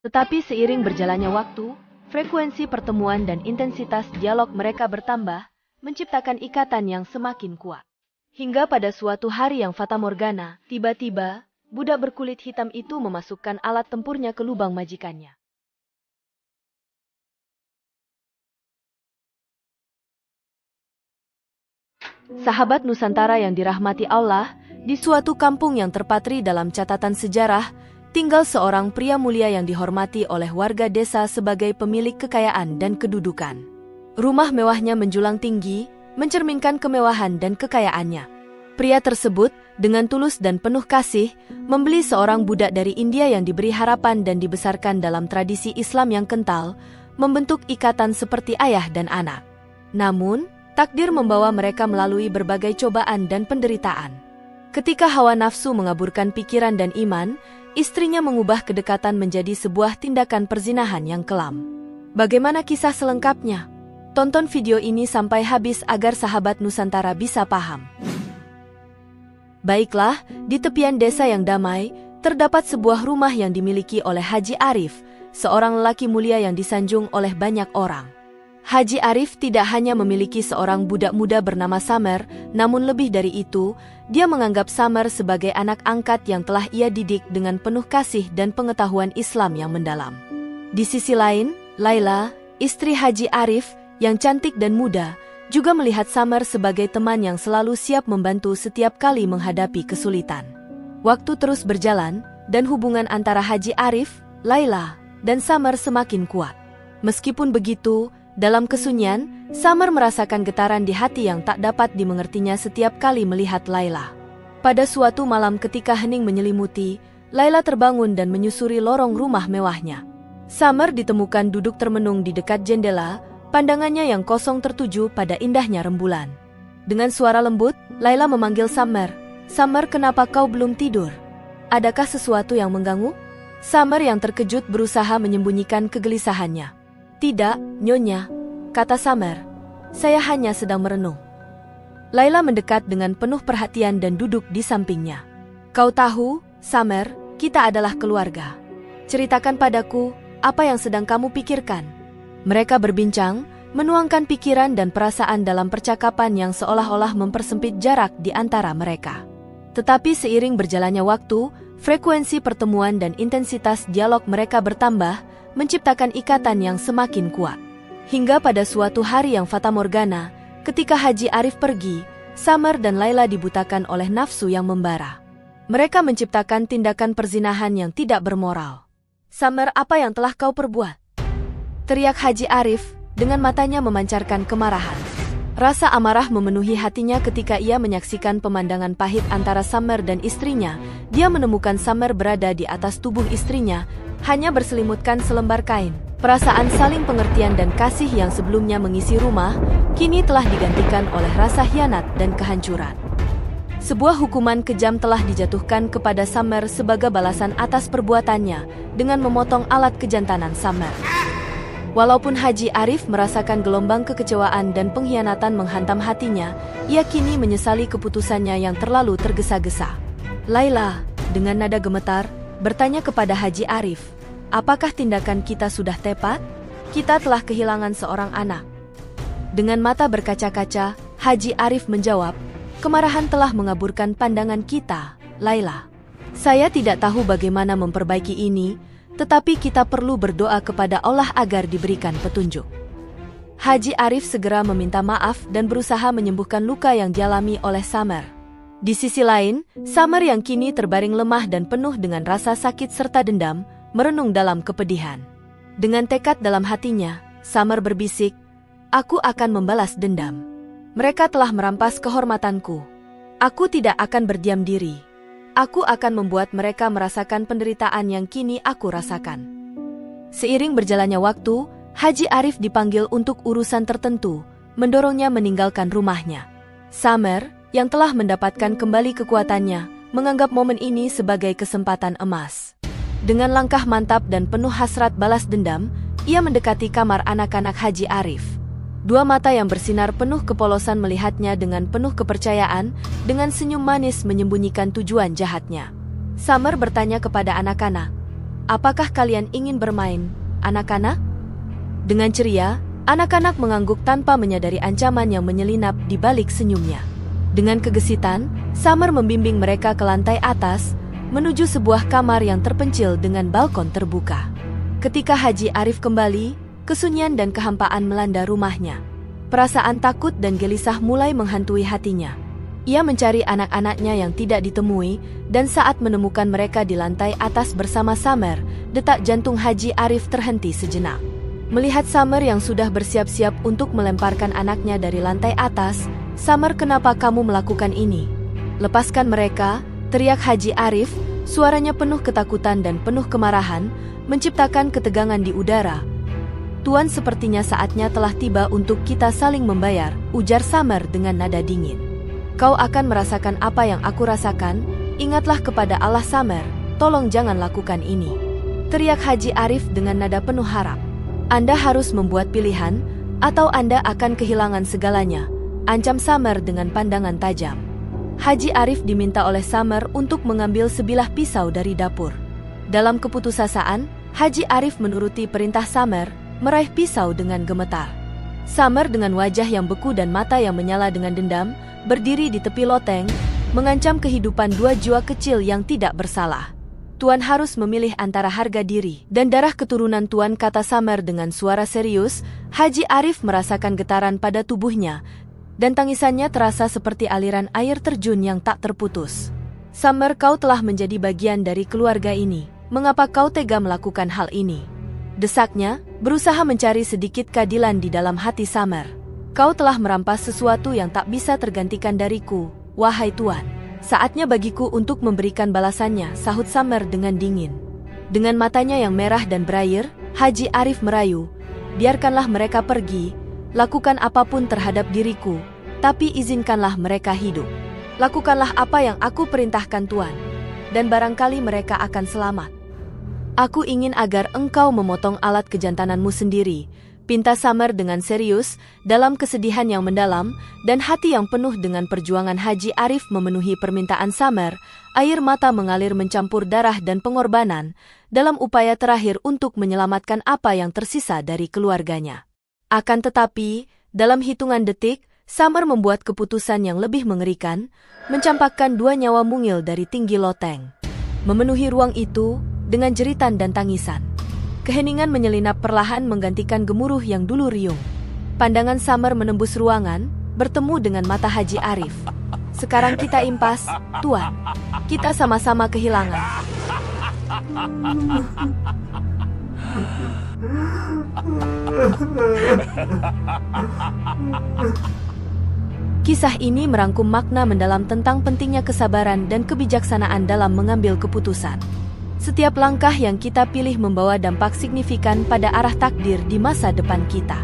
Tetapi seiring berjalannya waktu, frekuensi pertemuan dan intensitas dialog mereka bertambah, menciptakan ikatan yang semakin kuat. Hingga pada suatu hari yang fatamorgana, tiba-tiba, budak berkulit hitam itu memasukkan alat tempurnya ke lubang majikannya. Sahabat Nusantara yang dirahmati Allah, di suatu kampung yang terpatri dalam catatan sejarah, tinggal seorang pria mulia yang dihormati oleh warga desa sebagai pemilik kekayaan dan kedudukan. Rumah mewahnya menjulang tinggi, mencerminkan kemewahan dan kekayaannya. Pria tersebut, dengan tulus dan penuh kasih, membeli seorang budak dari India yang diberi harapan dan dibesarkan dalam tradisi Islam yang kental, membentuk ikatan seperti ayah dan anak. Namun, takdir membawa mereka melalui berbagai cobaan dan penderitaan. Ketika hawa nafsu mengaburkan pikiran dan iman, istrinya mengubah kedekatan menjadi sebuah tindakan perzinahan yang kelam. Bagaimana kisah selengkapnya? Tonton video ini sampai habis agar sahabat Nusantara bisa paham. Baiklah, di tepian desa yang damai, terdapat sebuah rumah yang dimiliki oleh Haji Arif, seorang lelaki mulia yang disanjung oleh banyak orang. Haji Arif tidak hanya memiliki seorang budak muda bernama Samer, namun lebih dari itu, dia menganggap Samer sebagai anak angkat yang telah ia didik dengan penuh kasih dan pengetahuan Islam yang mendalam. Di sisi lain, Laila, istri Haji Arif, yang cantik dan muda, juga melihat Samer sebagai teman yang selalu siap membantu setiap kali menghadapi kesulitan. Waktu terus berjalan, dan hubungan antara Haji Arif, Laila, dan Samer semakin kuat. Meskipun begitu, dalam kesunyian, Samer merasakan getaran di hati yang tak dapat dimengertinya setiap kali melihat Laila. Pada suatu malam ketika hening menyelimuti, Laila terbangun dan menyusuri lorong rumah mewahnya. Samer ditemukan duduk termenung di dekat jendela, pandangannya yang kosong tertuju pada indahnya rembulan. Dengan suara lembut, Laila memanggil Samer. "Samer, kenapa kau belum tidur? Adakah sesuatu yang mengganggu?" Samer yang terkejut berusaha menyembunyikan kegelisahannya. "Tidak, Nyonya," kata Samer. "Saya hanya sedang merenung." Laila mendekat dengan penuh perhatian dan duduk di sampingnya. "Kau tahu, Samer, kita adalah keluarga. Ceritakan padaku, apa yang sedang kamu pikirkan?" Mereka berbincang, menuangkan pikiran dan perasaan dalam percakapan yang seolah-olah mempersempit jarak di antara mereka. Tetapi seiring berjalannya waktu, frekuensi pertemuan dan intensitas dialog mereka bertambah, menciptakan ikatan yang semakin kuat. Hingga pada suatu hari yang fatamorgana, ketika Haji Arif pergi, Samer dan Laila dibutakan oleh nafsu yang membara. Mereka menciptakan tindakan perzinahan yang tidak bermoral. "Samer, apa yang telah kau perbuat?" teriak Haji Arif, dengan matanya memancarkan kemarahan. Rasa amarah memenuhi hatinya ketika ia menyaksikan pemandangan pahit antara Samer dan istrinya. Dia menemukan Samer berada di atas tubuh istrinya, hanya berselimutkan selembar kain. Perasaan saling pengertian dan kasih yang sebelumnya mengisi rumah, kini telah digantikan oleh rasa hianat dan kehancuran. Sebuah hukuman kejam telah dijatuhkan kepada Samer sebagai balasan atas perbuatannya, dengan memotong alat kejantanan Samer. Walaupun Haji Arif merasakan gelombang kekecewaan dan pengkhianatan menghantam hatinya, ia kini menyesali keputusannya yang terlalu tergesa-gesa. Laila, dengan nada gemetar, bertanya kepada Haji Arif, "Apakah tindakan kita sudah tepat? Kita telah kehilangan seorang anak." Dengan mata berkaca-kaca, Haji Arif menjawab, "Kemarahan telah mengaburkan pandangan kita, Laila. Saya tidak tahu bagaimana memperbaiki ini, tetapi kita perlu berdoa kepada Allah agar diberikan petunjuk." Haji Arif segera meminta maaf dan berusaha menyembuhkan luka yang dialami oleh Samer. Di sisi lain, Samer yang kini terbaring lemah dan penuh dengan rasa sakit serta dendam, merenung dalam kepedihan. Dengan tekad dalam hatinya, Samer berbisik, "Aku akan membalas dendam. Mereka telah merampas kehormatanku. Aku tidak akan berdiam diri. Aku akan membuat mereka merasakan penderitaan yang kini aku rasakan." Seiring berjalannya waktu, Haji Arif dipanggil untuk urusan tertentu, mendorongnya meninggalkan rumahnya. Samer, yang telah mendapatkan kembali kekuatannya, menganggap momen ini sebagai kesempatan emas. Dengan langkah mantap dan penuh hasrat balas dendam, ia mendekati kamar anak-anak Haji Arif. Dua mata yang bersinar penuh kepolosan melihatnya dengan penuh kepercayaan, dengan senyum manis menyembunyikan tujuan jahatnya. Samer bertanya kepada anak-anak, Apakah kalian ingin bermain, anak-anak? Dengan ceria, anak-anak mengangguk tanpa menyadari ancaman yang menyelinap di balik senyumnya. Dengan kegesitan, Summer membimbing mereka ke lantai atas, menuju sebuah kamar yang terpencil dengan balkon terbuka. Ketika Haji Arif kembali, kesunyian dan kehampaan melanda rumahnya. Perasaan takut dan gelisah mulai menghantui hatinya. Ia mencari anak-anaknya yang tidak ditemui, dan saat menemukan mereka di lantai atas bersama Summer, detak jantung Haji Arif terhenti sejenak. Melihat Summer yang sudah bersiap-siap untuk melemparkan anaknya dari lantai atas, "Summer, kenapa kamu melakukan ini? Lepaskan mereka," teriak Haji Arif, suaranya penuh ketakutan dan penuh kemarahan, menciptakan ketegangan di udara. "Tuan, sepertinya saatnya telah tiba untuk kita saling membayar," ujar Summer dengan nada dingin. "Kau akan merasakan apa yang aku rasakan, ingatlah kepada Allah Summer, tolong jangan lakukan ini," teriak Haji Arif dengan nada penuh harap. "Anda harus membuat pilihan, atau Anda akan kehilangan segalanya," ancam Summer dengan pandangan tajam. Haji Arif diminta oleh Summer untuk mengambil sebilah pisau dari dapur. Dalam keputusasaan, Haji Arif menuruti perintah Summer, meraih pisau dengan gemetar. Summer dengan wajah yang beku dan mata yang menyala dengan dendam, berdiri di tepi loteng, mengancam kehidupan dua jiwa kecil yang tidak bersalah. "Tuan harus memilih antara harga diri dan darah keturunan Tuan," kata Summer dengan suara serius. Haji Arif merasakan getaran pada tubuhnya, dan tangisannya terasa seperti aliran air terjun yang tak terputus. "Summer, kau telah menjadi bagian dari keluarga ini. Mengapa kau tega melakukan hal ini?" desaknya, berusaha mencari sedikit keadilan di dalam hati Summer. "Kau telah merampas sesuatu yang tak bisa tergantikan dariku, wahai Tuan. Saatnya bagiku untuk memberikan balasannya," sahut Summer dengan dingin. Dengan matanya yang merah dan berair, Haji Arif merayu, "Biarkanlah mereka pergi, lakukan apapun terhadap diriku, tapi izinkanlah mereka hidup. Lakukanlah apa yang aku perintahkan Tuan, dan barangkali mereka akan selamat." "Aku ingin agar engkau memotong alat kejantananmu sendiri," pinta Summer dengan serius, dalam kesedihan yang mendalam, dan hati yang penuh dengan perjuangan Haji Arif memenuhi permintaan Summer, air mata mengalir mencampur darah dan pengorbanan, dalam upaya terakhir untuk menyelamatkan apa yang tersisa dari keluarganya. Akan tetapi, dalam hitungan detik, Summer membuat keputusan yang lebih mengerikan, mencampakkan dua nyawa mungil dari tinggi loteng. Memenuhi ruang itu, dengan jeritan dan tangisan. Keheningan menyelinap perlahan menggantikan gemuruh yang dulu riuh. Pandangan Summer menembus ruangan, bertemu dengan mata Haji Arif. "Sekarang kita impas, Tuan. Kita sama-sama kehilangan." Kisah ini merangkum makna mendalam tentang pentingnya kesabaran dan kebijaksanaan dalam mengambil keputusan. Setiap langkah yang kita pilih membawa dampak signifikan pada arah takdir di masa depan kita.